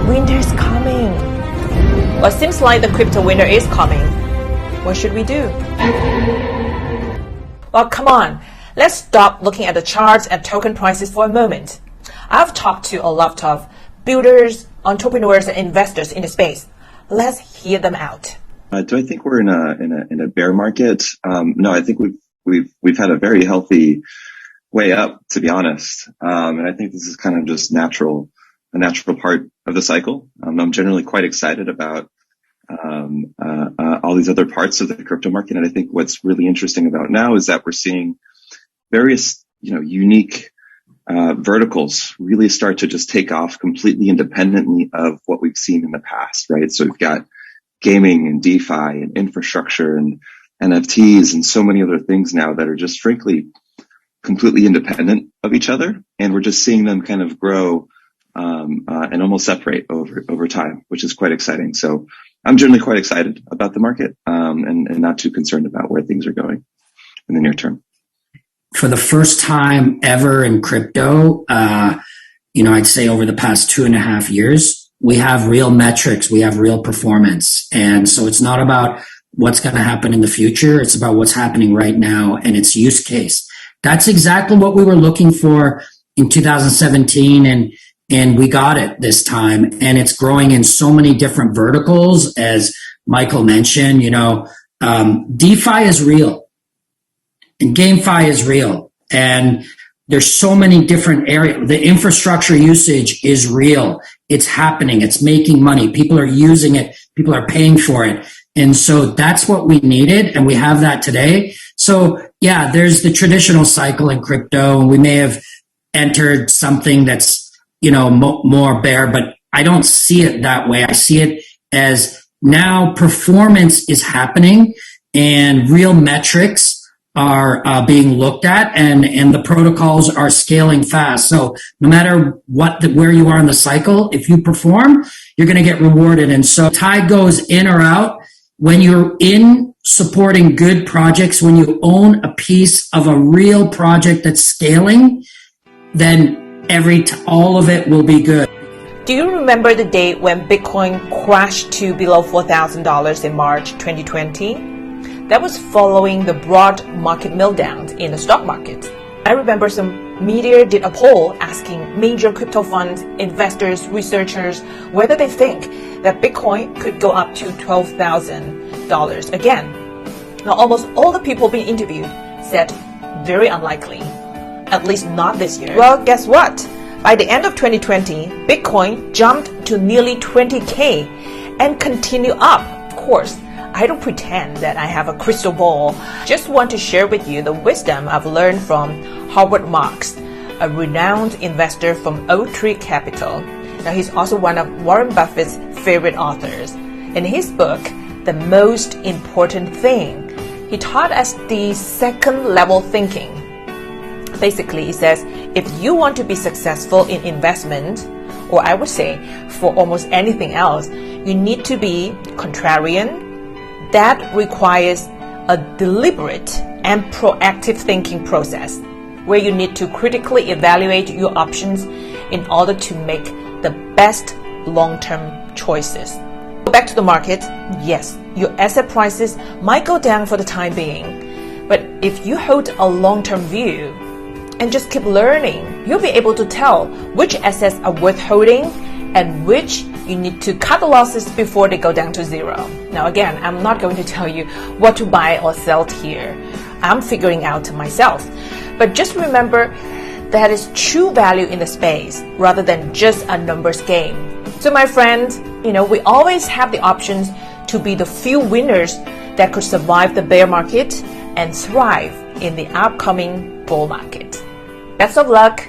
Winter's coming. Well, it seems like the crypto winter is coming. What should we do? Well, come on. Let's stop looking at the charts and token prices for a moment. I've talked to a lot of builders, entrepreneurs, and investors in the space. Let's hear them out. Do I think we're in a bear market? No, I think we've had a very healthy way up, to be honest. And I think this is kind of just a natural part of the cycle. I'm generally quite excited about all these other parts of the crypto market. And I think what's really interesting about now is that we're seeing various, unique verticals really start to just take off completely independently of what we've seen in the past, right? So we've got gaming and DeFi and infrastructure and NFTs and so many other things now that are just frankly completely independent of each other. And we're just seeing them kind of grow and almost separate over time, which is quite exciting. So I'm generally quite excited about the market and not too concerned about where things are going in the near term. For the first time ever in crypto, I'd say over the past 2.5 years, we have real metrics, we have real performance. And so it's not about what's going to happen in the future. It's about what's happening right now and its use case. That's exactly what we were looking for in 2017. And we got it this time. And it's growing in so many different verticals. As Michael mentioned, DeFi is real and GameFi is real. And there's so many different areas. The infrastructure usage is real. It's happening. It's making money. People are using it. People are paying for it. And so that's what we needed. And we have that today. So yeah, there's the traditional cycle in crypto, and we may have entered something that's, more bear, but I don't see it that way. I see it as now performance is happening and real metrics are being looked at, and the protocols are scaling fast. So no matter where you are in the cycle, if you perform, you're going to get rewarded. And so tide goes in or out. When you're in supporting good projects, when you own a piece of a real project that's scaling, then all of it will be good. Do you remember the day when Bitcoin crashed to below $4,000 in March 2020? That was following the broad market meltdown in the stock market. I remember some media did a poll asking major crypto funds, investors, researchers, whether they think that Bitcoin could go up to $12,000 again. Now, almost all the people being interviewed said very unlikely, at least not this year. Well, guess what? By the end of 2020, Bitcoin jumped to nearly 20K and continue up. Of course, I don't pretend that I have a crystal ball. Just want to share with you the wisdom I've learned from Howard Marks, a renowned investor from RockTree Capital. Now, he's also one of Warren Buffett's favorite authors. In his book, The Most Important Thing, he taught us the second level thinking. Basically, he says, if you want to be successful in investment, or I would say for almost anything else, you need to be contrarian. That requires a deliberate and proactive thinking process where you need to critically evaluate your options in order to make the best long-term choices. Go back to the market. Yes, your asset prices might go down for the time being, but if you hold a long-term view and just keep learning, you'll be able to tell which assets are worth holding and which you need to cut the losses before they go down to zero. Now again, I'm not going to tell you what to buy or sell here. I'm figuring out myself. But just remember that is true value in the space rather than just a numbers game. So my friend, we always have the options to be the few winners that could survive the bear market and thrive in the upcoming bull market. Best of luck.